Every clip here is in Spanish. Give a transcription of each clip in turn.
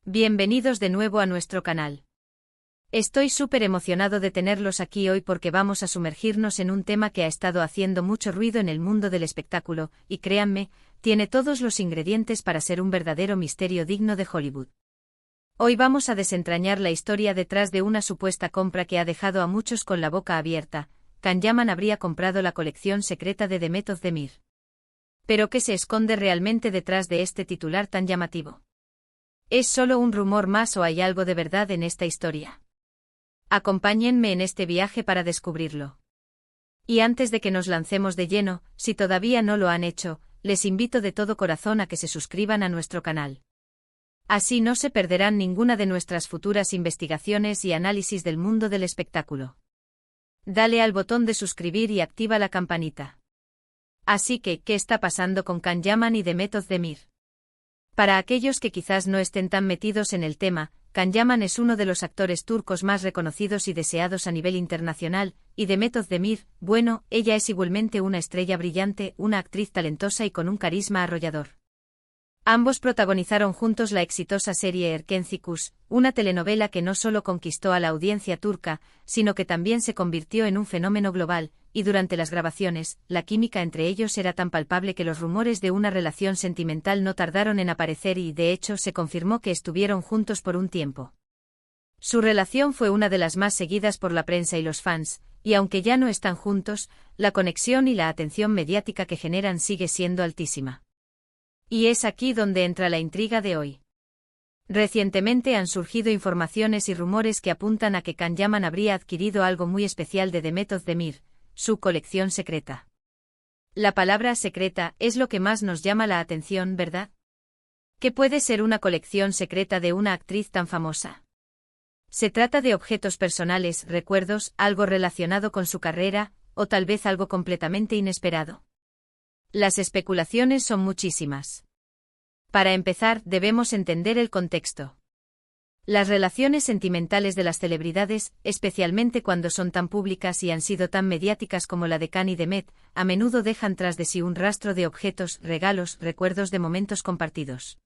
Bienvenidos de nuevo a nuestro canal. Estoy súper emocionado de tenerlos aquí hoy porque vamos a sumergirnos en un tema que ha estado haciendo mucho ruido en el mundo del espectáculo, y créanme, tiene todos los ingredientes para ser un verdadero misterio digno de Hollywood. Hoy vamos a desentrañar la historia detrás de una supuesta compra que ha dejado a muchos con la boca abierta. Can Yaman habría comprado la colección secreta de Demet Özdemir. ¿Pero qué se esconde realmente detrás de este titular tan llamativo? ¿Es solo un rumor más o hay algo de verdad en esta historia? Acompáñenme en este viaje para descubrirlo. Y antes de que nos lancemos de lleno, si todavía no lo han hecho, les invito de todo corazón a que se suscriban a nuestro canal. Así no se perderán ninguna de nuestras futuras investigaciones y análisis del mundo del espectáculo. Dale al botón de suscribir y activa la campanita. Así que, ¿qué está pasando con Can Yaman y Demet Özdemir? Para aquellos que quizás no estén tan metidos en el tema, Can Yaman es uno de los actores turcos más reconocidos y deseados a nivel internacional, y Demet Özdemir, bueno, ella es igualmente una estrella brillante, una actriz talentosa y con un carisma arrollador. Ambos protagonizaron juntos la exitosa serie Erkenci, una telenovela que no solo conquistó a la audiencia turca, sino que también se convirtió en un fenómeno global, y durante las grabaciones, la química entre ellos era tan palpable que los rumores de una relación sentimental no tardaron en aparecer y de hecho se confirmó que estuvieron juntos por un tiempo. Su relación fue una de las más seguidas por la prensa y los fans, y aunque ya no están juntos, la conexión y la atención mediática que generan sigue siendo altísima. Y es aquí donde entra la intriga de hoy. Recientemente han surgido informaciones y rumores que apuntan a que Can Yaman habría adquirido algo muy especial de Demet Özdemir, su colección secreta. La palabra secreta es lo que más nos llama la atención, ¿verdad? ¿Qué puede ser una colección secreta de una actriz tan famosa? ¿Se trata de objetos personales, recuerdos, algo relacionado con su carrera, o tal vez algo completamente inesperado? Las especulaciones son muchísimas. Para empezar, debemos entender el contexto. Las relaciones sentimentales de las celebridades, especialmente cuando son tan públicas y han sido tan mediáticas como la de Can y Demet, a menudo dejan tras de sí un rastro de objetos, regalos, recuerdos de momentos compartidos.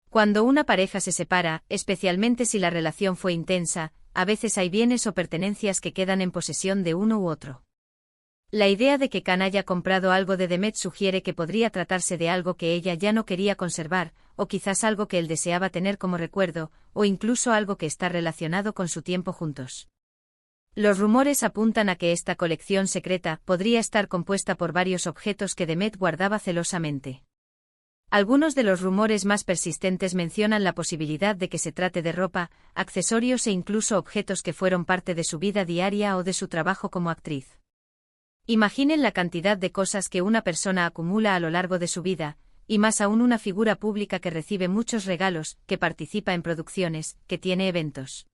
Cuando una pareja se separa, especialmente si la relación fue intensa, a veces hay bienes o pertenencias que quedan en posesión de uno u otro. La idea de que Can haya comprado algo de Demet sugiere que podría tratarse de algo que ella ya no quería conservar, o quizás algo que él deseaba tener como recuerdo, o incluso algo que está relacionado con su tiempo juntos. Los rumores apuntan a que esta colección secreta podría estar compuesta por varios objetos que Demet guardaba celosamente. Algunos de los rumores más persistentes mencionan la posibilidad de que se trate de ropa, accesorios e incluso objetos que fueron parte de su vida diaria o de su trabajo como actriz. Imaginen la cantidad de cosas que una persona acumula a lo largo de su vida, y más aún una figura pública que recibe muchos regalos, que participa en producciones, que tiene eventos.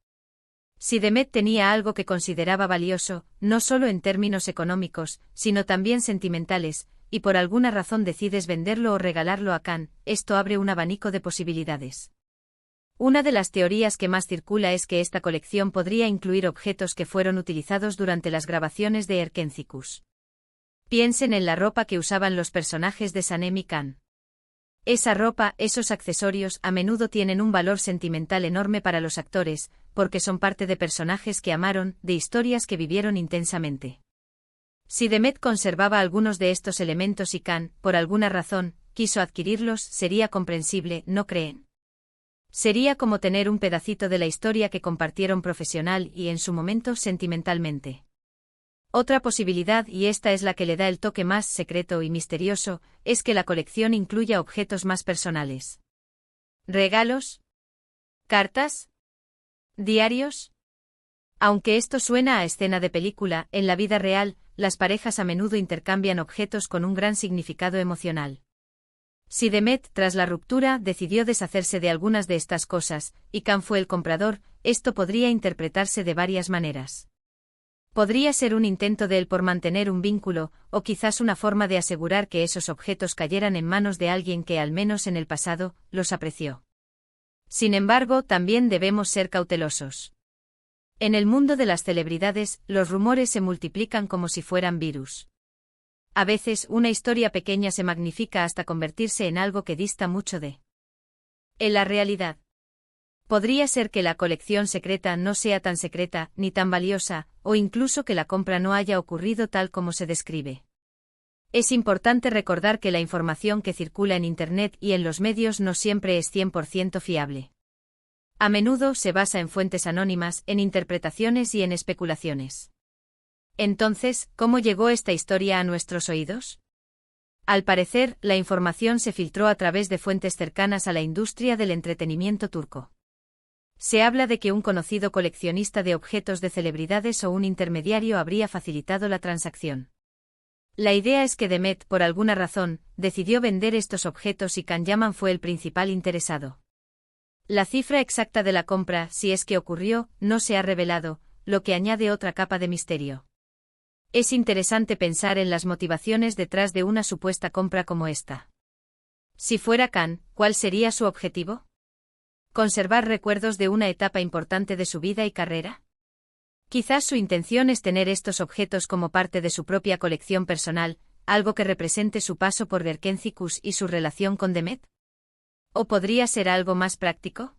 Si Demet tenía algo que consideraba valioso, no solo en términos económicos, sino también sentimentales, y por alguna razón decides venderlo o regalarlo a Can, esto abre un abanico de posibilidades. Una de las teorías que más circula es que esta colección podría incluir objetos que fueron utilizados durante las grabaciones de Erkenci. Piensen en la ropa que usaban los personajes de Sanem y Can. Esa ropa, esos accesorios, a menudo tienen un valor sentimental enorme para los actores, porque son parte de personajes que amaron, de historias que vivieron intensamente. Si Demet conservaba algunos de estos elementos y Can, por alguna razón, quiso adquirirlos, sería comprensible, ¿no creen? Sería como tener un pedacito de la historia que compartieron profesional y en su momento sentimentalmente. Otra posibilidad, y esta es la que le da el toque más secreto y misterioso, es que la colección incluya objetos más personales. ¿Regalos? ¿Cartas? ¿Diarios? Aunque esto suena a escena de película, en la vida real, las parejas a menudo intercambian objetos con un gran significado emocional. Si Demet, tras la ruptura, decidió deshacerse de algunas de estas cosas, y Can fue el comprador, esto podría interpretarse de varias maneras. Podría ser un intento de él por mantener un vínculo, o quizás una forma de asegurar que esos objetos cayeran en manos de alguien que, al menos en el pasado, los apreció. Sin embargo, también debemos ser cautelosos. En el mundo de las celebridades, los rumores se multiplican como si fueran virus. A veces, una historia pequeña se magnifica hasta convertirse en algo que dista mucho de la realidad. Podría ser que la colección secreta no sea tan secreta ni tan valiosa, o incluso que la compra no haya ocurrido tal como se describe. Es importante recordar que la información que circula en Internet y en los medios no siempre es 100% fiable. A menudo se basa en fuentes anónimas, en interpretaciones y en especulaciones. Entonces, ¿cómo llegó esta historia a nuestros oídos? Al parecer, la información se filtró a través de fuentes cercanas a la industria del entretenimiento turco. Se habla de que un conocido coleccionista de objetos de celebridades o un intermediario habría facilitado la transacción. La idea es que Demet, por alguna razón, decidió vender estos objetos y Can Yaman fue el principal interesado. La cifra exacta de la compra, si es que ocurrió, no se ha revelado, lo que añade otra capa de misterio. Es interesante pensar en las motivaciones detrás de una supuesta compra como esta. Si fuera Can, ¿cuál sería su objetivo? ¿Conservar recuerdos de una etapa importante de su vida y carrera? Quizás su intención es tener estos objetos como parte de su propia colección personal, algo que represente su paso por Berkensicus y su relación con Demet. ¿O podría ser algo más práctico?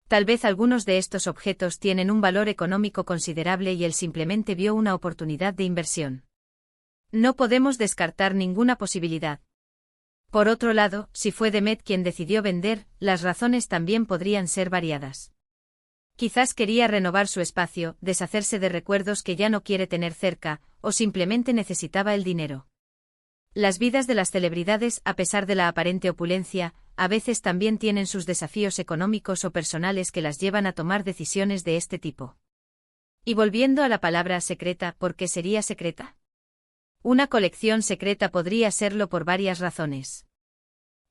Tal vez algunos de estos objetos tienen un valor económico considerable y él simplemente vio una oportunidad de inversión. No podemos descartar ninguna posibilidad. Por otro lado, si fue Demet quien decidió vender, las razones también podrían ser variadas. Quizás quería renovar su espacio, deshacerse de recuerdos que ya no quiere tener cerca, o simplemente necesitaba el dinero. Las vidas de las celebridades, a pesar de la aparente opulencia, a veces también tienen sus desafíos económicos o personales que las llevan a tomar decisiones de este tipo. Y volviendo a la palabra secreta, ¿por qué sería secreta? Una colección secreta podría serlo por varias razones.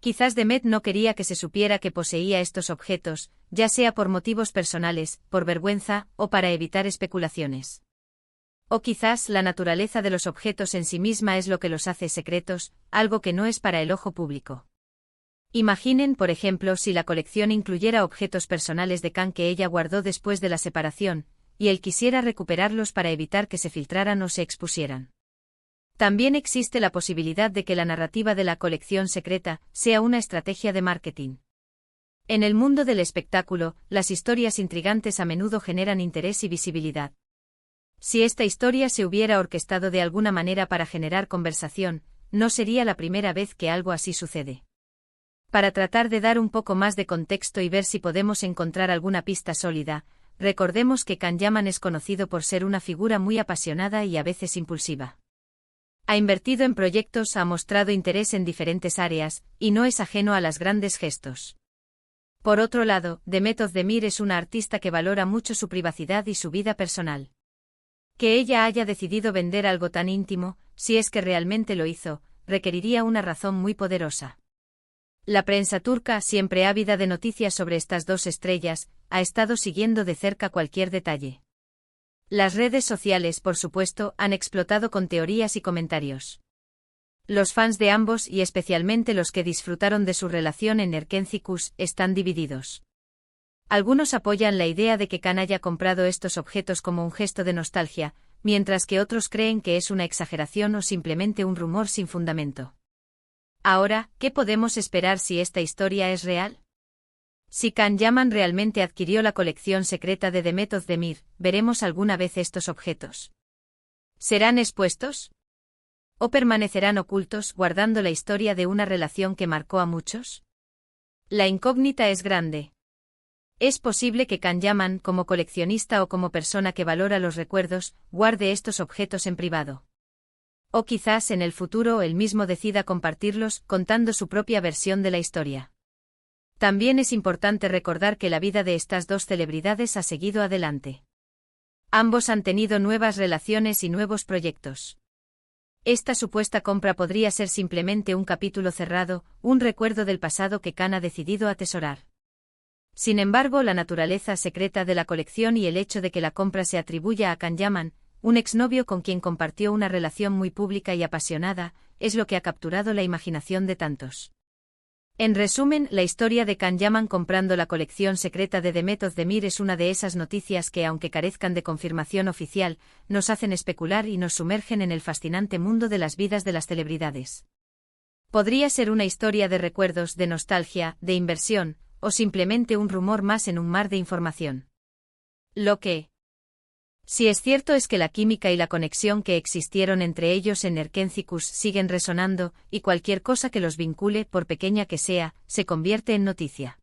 Quizás Demet no quería que se supiera que poseía estos objetos, ya sea por motivos personales, por vergüenza, o para evitar especulaciones. O quizás la naturaleza de los objetos en sí misma es lo que los hace secretos, algo que no es para el ojo público. Imaginen, por ejemplo, si la colección incluyera objetos personales de Can que ella guardó después de la separación, y él quisiera recuperarlos para evitar que se filtraran o se expusieran. También existe la posibilidad de que la narrativa de la colección secreta sea una estrategia de marketing. En el mundo del espectáculo, las historias intrigantes a menudo generan interés y visibilidad. Si esta historia se hubiera orquestado de alguna manera para generar conversación, no sería la primera vez que algo así sucede. Para tratar de dar un poco más de contexto y ver si podemos encontrar alguna pista sólida, recordemos que Can Yaman es conocido por ser una figura muy apasionada y a veces impulsiva. Ha invertido en proyectos, ha mostrado interés en diferentes áreas, y no es ajeno a los grandes gestos. Por otro lado, Demet Özdemir es una artista que valora mucho su privacidad y su vida personal. Que ella haya decidido vender algo tan íntimo, si es que realmente lo hizo, requeriría una razón muy poderosa. La prensa turca, siempre ávida de noticias sobre estas dos estrellas, ha estado siguiendo de cerca cualquier detalle. Las redes sociales, por supuesto, han explotado con teorías y comentarios. Los fans de ambos y especialmente los que disfrutaron de su relación en Erkenci-Kuş están divididos. Algunos apoyan la idea de que Can haya comprado estos objetos como un gesto de nostalgia, mientras que otros creen que es una exageración o simplemente un rumor sin fundamento. Ahora, ¿qué podemos esperar si esta historia es real? Si Can Yaman realmente adquirió la colección secreta de Demet Özdemir, ¿veremos alguna vez estos objetos? ¿Serán expuestos? ¿O permanecerán ocultos, guardando la historia de una relación que marcó a muchos? La incógnita es grande. Es posible que Can Yaman, como coleccionista o como persona que valora los recuerdos, guarde estos objetos en privado. O quizás en el futuro él mismo decida compartirlos, contando su propia versión de la historia. También es importante recordar que la vida de estas dos celebridades ha seguido adelante. Ambos han tenido nuevas relaciones y nuevos proyectos. Esta supuesta compra podría ser simplemente un capítulo cerrado, un recuerdo del pasado que Can ha decidido atesorar. Sin embargo, la naturaleza secreta de la colección y el hecho de que la compra se atribuya a Can Yaman, un exnovio con quien compartió una relación muy pública y apasionada, es lo que ha capturado la imaginación de tantos. En resumen, la historia de Can Yaman comprando la colección secreta de Demet Özdemir es una de esas noticias que, aunque carezcan de confirmación oficial, nos hacen especular y nos sumergen en el fascinante mundo de las vidas de las celebridades. Podría ser una historia de recuerdos, de nostalgia, de inversión, o simplemente un rumor más en un mar de información. Lo que sí es cierto es que la química y la conexión que existieron entre ellos en Erkencicus siguen resonando, y cualquier cosa que los vincule, por pequeña que sea, se convierte en noticia.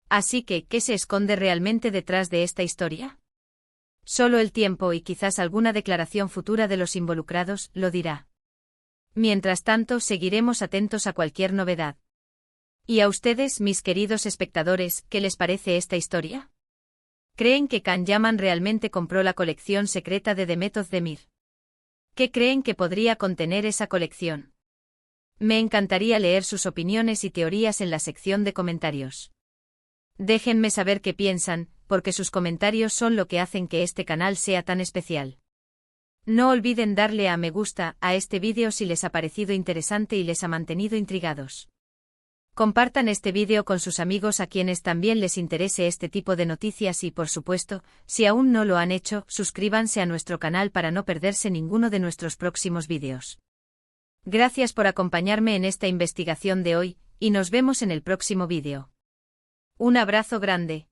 Así que, ¿qué se esconde realmente detrás de esta historia? Solo el tiempo y quizás alguna declaración futura de los involucrados lo dirá. Mientras tanto, seguiremos atentos a cualquier novedad. ¿Y a ustedes, mis queridos espectadores, qué les parece esta historia? ¿Creen que Can Yaman realmente compró la colección secreta de Demet Özdemir? ¿Qué creen que podría contener esa colección? Me encantaría leer sus opiniones y teorías en la sección de comentarios. Déjenme saber qué piensan, porque sus comentarios son lo que hacen que este canal sea tan especial. No olviden darle a me gusta a este vídeo si les ha parecido interesante y les ha mantenido intrigados. Compartan este vídeo con sus amigos a quienes también les interese este tipo de noticias y, por supuesto, si aún no lo han hecho, suscríbanse a nuestro canal para no perderse ninguno de nuestros próximos vídeos. Gracias por acompañarme en esta investigación de hoy, y nos vemos en el próximo vídeo. Un abrazo grande.